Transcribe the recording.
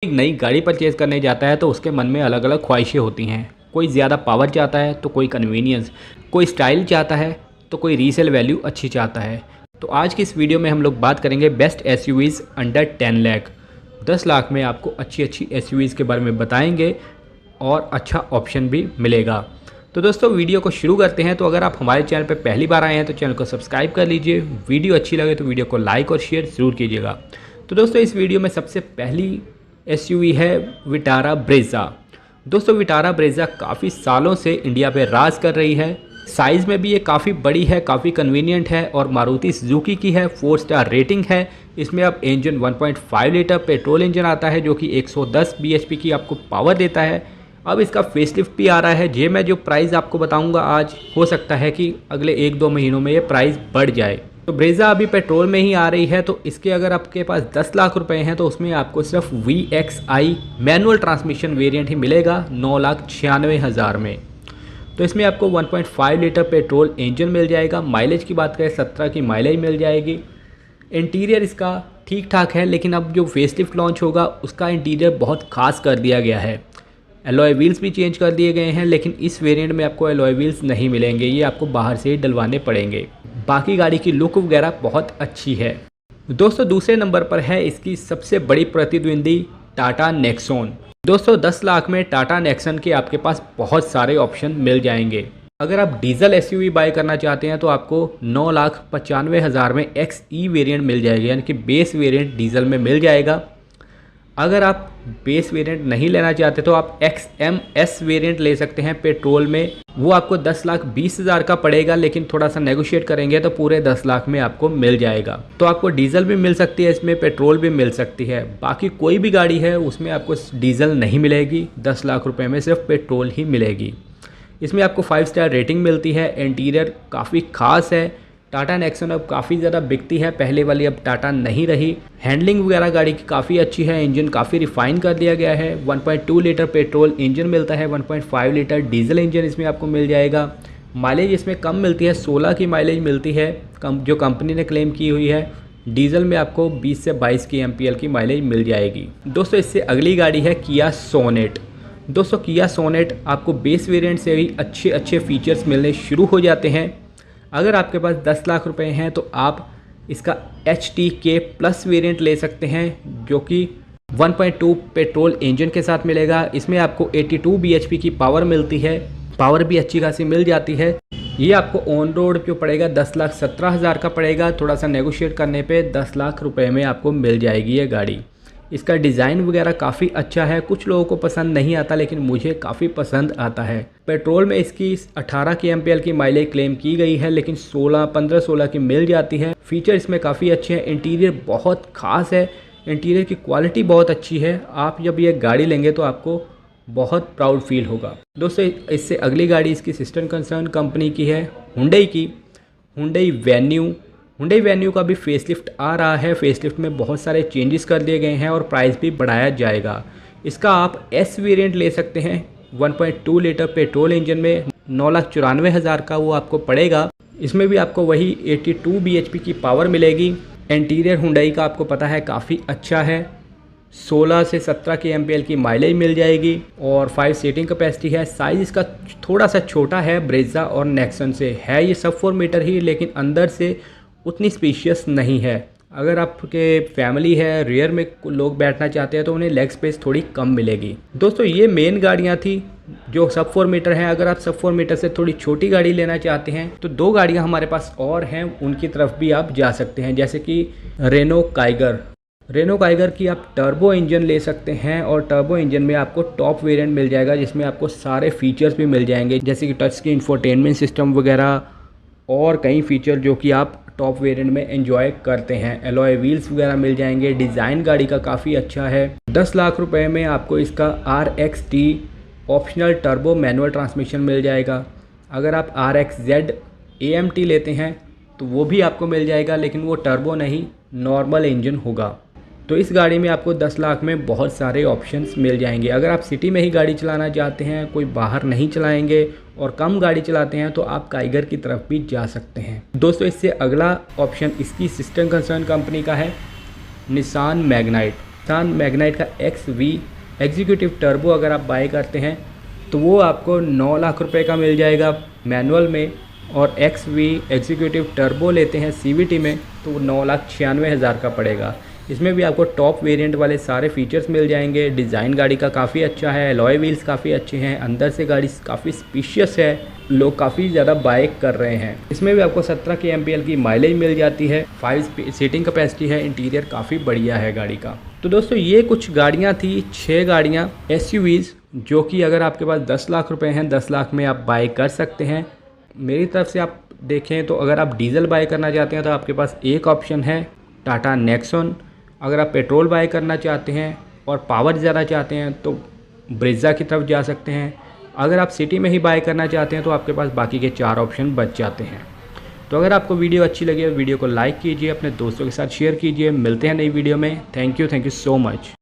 एक नई गाड़ी परचेज करने जाता है तो उसके मन में अलग अलग ख्वाहिशें होती हैं। कोई ज़्यादा पावर चाहता है तो कोई कन्वीनियंस, कोई स्टाइल चाहता है तो कोई रीसेल वैल्यू अच्छी चाहता है। तो आज की इस वीडियो में हम लोग बात करेंगे best SUVs under 10 lakh. 10 lakh में आपको अच्छी अच्छी एसयूवीज़ के बारे में बताएंगे और अच्छा ऑप्शन भी मिलेगा। तो दोस्तों वीडियो को शुरू करते हैं। तो अगर आप हमारे चैनल पर पहली बार आए हैं तो चैनल को सब्सक्राइब कर लीजिए। वीडियो अच्छी लगे तो वीडियो को लाइक और शेयर ज़रूर कीजिएगा। तो दोस्तों इस वीडियो में सबसे पहली एसयूवी है विटारा ब्रेज़ा। दोस्तों विटारा ब्रेज़ा काफ़ी सालों से इंडिया पे राज कर रही है। साइज़ में भी ये काफ़ी बड़ी है, काफ़ी कन्वीनियंट है और मारुति सुजुकी की है। 4 स्टार रेटिंग है। इसमें अब इंजन 1.5 लीटर पेट्रोल इंजन आता है जो कि 110 bhp की आपको पावर देता है। अब इसका फेसलिफ्ट भी आ रहा है। ये मैं जो प्राइस आपको बताऊंगा आज, हो सकता है कि अगले 1-2 महीनों में ये प्राइस बढ़ जाए। तो ब्रेज़ा अभी पेट्रोल में ही आ रही है। तो इसके अगर आपके पास 10 लाख रुपए हैं तो उसमें आपको सिर्फ VXI मैनुअल ट्रांसमिशन वेरिएंट ही मिलेगा 9,96,000 में। तो इसमें आपको 1.5 लीटर पेट्रोल इंजन मिल जाएगा। माइलेज की बात करें 17 की माइलेज मिल जाएगी। इंटीरियर इसका ठीक ठाक है, लेकिन अब जो फेसलिफ्ट लॉन्च होगा उसका इंटीरियर बहुत खास कर दिया गया है। एलॉय व्हील्स भी चेंज कर दिए गए हैं, लेकिन इस वेरिएंट में आपको एलॉय व्हील्स नहीं मिलेंगे, ये आपको बाहर से ही डलवाने पड़ेंगे। बाकी गाड़ी की लुक वगैरह बहुत अच्छी है। दोस्तों दूसरे नंबर पर है इसकी सबसे बड़ी प्रतिद्वंदी टाटा नेक्सॉन। दोस्तों 10 लाख में टाटा नेक्सॉन के आपके पास बहुत सारे ऑप्शन मिल जाएंगे। अगर आप डीजल एसयूवी बाय करना चाहते हैं तो आपको 9,95,000 में XE वेरिएंट मिल जाएगा, यानी कि बेस वेरिएंट डीजल में मिल जाएगा। अगर आप बेस वेरिएंट नहीं लेना चाहते तो आप XMS वेरिएंट ले सकते हैं पेट्रोल में। वो आपको 10,20,000 का पड़ेगा, लेकिन थोड़ा सा नेगोशिएट करेंगे तो पूरे 10 लाख में आपको मिल जाएगा। तो आपको डीजल भी मिल सकती है, इसमें पेट्रोल भी मिल सकती है। बाकी कोई भी गाड़ी है उसमें आपको डीजल नहीं मिलेगी। 10 लाख रुपए में सिर्फ पेट्रोल ही मिलेगी। इसमें आपको 5 स्टार रेटिंग मिलती है। इंटीरियर काफ़ी खास है। टाटा नेक्सॉन अब काफ़ी ज़्यादा बिकती है, पहले वाली अब टाटा नहीं रही। हैंडलिंग वगैरह गाड़ी की काफ़ी अच्छी है। इंजन काफ़ी रिफाइन कर दिया गया है। 1.2 लीटर पेट्रोल इंजन मिलता है, 1.5 लीटर डीजल इंजन इसमें आपको मिल जाएगा। माइलेज इसमें कम मिलती है, 16 की माइलेज मिलती है जो कंपनी ने क्लेम की हुई है। डीजल में आपको 20 से 22 की MPL की माइलेज मिल जाएगी। दोस्तों इससे अगली गाड़ी है किया सोनेट। दोस्तों किया सोनेट आपको बेस वेरिएंट से भी अच्छे फीचर्स मिलने शुरू हो जाते हैं। अगर आपके पास 10 लाख रुपए हैं तो आप इसका HTK प्लस वेरिएंट ले सकते हैं जो कि 1.2 पेट्रोल इंजन के साथ मिलेगा। इसमें आपको 82 bhp की पावर मिलती है, पावर भी अच्छी खासी मिल जाती है। ये आपको ऑन रोड जो पड़ेगा 10,17,000 का पड़ेगा। थोड़ा सा नेगोशिएट करने पे 10 लाख रुपए में आपको मिल जाएगी ये गाड़ी। इसका डिज़ाइन वगैरह काफ़ी अच्छा है। कुछ लोगों को पसंद नहीं आता, लेकिन मुझे काफ़ी पसंद आता है। पेट्रोल में इसकी 18 की MPL की माइलेज क्लेम की गई है, लेकिन 15-16 की मिल जाती है। फीचर इसमें काफ़ी अच्छे हैं। इंटीरियर बहुत खास है। इंटीरियर की क्वालिटी बहुत अच्छी है। आप जब ये गाड़ी लेंगे तो आपको बहुत प्राउड फील होगा। दोस्तों इससे अगली गाड़ी इसकी सिस्टर कंसर्न कंपनी की है, हुंडई की। हुंडई वेन्यू का भी फेसलिफ्ट आ रहा है। फेसलिफ्ट में बहुत सारे चेंजेस कर दिए गए हैं और प्राइस भी बढ़ाया जाएगा। इसका आप S वेरिएंट ले सकते हैं। 1.2 लीटर पेट्रोल इंजन में 9,94,000 का वो आपको पड़ेगा। इसमें भी आपको वही 82 bhp की पावर मिलेगी। इंटीरियर हुंडई का आपको पता है काफ़ी अच्छा है। 16 से 17 की MPL की माइलेज मिल जाएगी और 5 सीटिंग कैपेसिटी है। साइज़ इसका थोड़ा सा छोटा है ब्रेज़ा और नेक्सॉन से। है ये सब 4 मीटर ही, लेकिन अंदर से उतनी स्पेशियस नहीं है। अगर आपके फैमिली है, रियर में लोग बैठना चाहते हैं तो उन्हें लेग स्पेस थोड़ी कम मिलेगी। दोस्तों ये मेन गाड़ियाँ थी जो सब 4 मीटर हैं। अगर आप सब 4 मीटर से थोड़ी छोटी गाड़ी लेना चाहते हैं तो 2 गाड़ियाँ हमारे पास और हैं, उनकी तरफ भी आप जा सकते हैं। जैसे कि रेनो काइगर की आप टर्बो इंजन ले सकते हैं और टर्बो इंजन में आपको टॉप वेरिएंट मिल जाएगा, जिसमें आपको सारे फीचर्स भी मिल जाएंगे, जैसे कि टच स्क्रीन इंफोटेनमेंट सिस्टम वगैरह और कई फीचर जो कि आप टॉप वेरिएंट में एंजॉय करते हैं। एलॉय व्हील्स वगैरह मिल जाएंगे। डिज़ाइन गाड़ी का काफ़ी अच्छा है। 10 लाख रुपए में आपको इसका RXT optional turbo manual transmission मिल जाएगा। अगर आप RXZ AMT लेते हैं तो वो भी आपको मिल जाएगा, लेकिन वो टर्बो नहीं, नॉर्मल इंजन होगा। तो इस गाड़ी में आपको 10 लाख में बहुत सारे ऑप्शंस मिल जाएंगे। अगर आप सिटी में ही गाड़ी चलाना चाहते हैं, कोई बाहर नहीं चलाएंगे और कम गाड़ी चलाते हैं, तो आप काइगर की तरफ भी जा सकते हैं। दोस्तों इससे अगला ऑप्शन इसकी सिस्टर कंसर्न कंपनी का है निसान मैग्नाइट। निसान मैग्नाइट का XV एग्जीक्यूटिव टर्बो अगर आप बाय करते हैं तो वो आपको 9 लाख रुपए का मिल जाएगा मैनुअल में, और XV एग्जीक्यूटिव टर्बो लेते हैं CVT में तो वो 9,96,000 का पड़ेगा। इसमें भी आपको टॉप वेरिएंट वाले सारे फीचर्स मिल जाएंगे। डिज़ाइन गाड़ी का काफ़ी अच्छा है, अलॉय व्हील्स काफ़ी अच्छे हैं, अंदर से गाड़ी काफ़ी स्पेशियस है, लोग काफ़ी ज़्यादा बाइक कर रहे हैं। इसमें भी आपको 17 kmpl की माइलेज मिल जाती है, 5 सीटिंग कैपेसिटी है, इंटीरियर काफ़ी बढ़िया है गाड़ी का। तो दोस्तों ये कुछ गाड़ियाँ थी, 6 गाड़ियाँ SUVs, जो कि अगर आपके पास 10 लाख रुपए हैं, 10 लाख में आप बाय कर सकते हैं। मेरी तरफ से आप देखें तो अगर आप डीजल बाय करना चाहते हैं तो आपके पास एक ऑप्शन है टाटा नेक्सॉन। अगर आप पेट्रोल बाय करना चाहते हैं और पावर ज़्यादा चाहते हैं तो ब्रेज़ा की तरफ जा सकते हैं। अगर आप सिटी में ही बाय करना चाहते हैं तो आपके पास बाकी के 4 ऑप्शन बच जाते हैं। तो अगर आपको वीडियो अच्छी लगे वीडियो को लाइक कीजिए, अपने दोस्तों के साथ शेयर कीजिए। मिलते हैं नई वीडियो में। Thank you so much.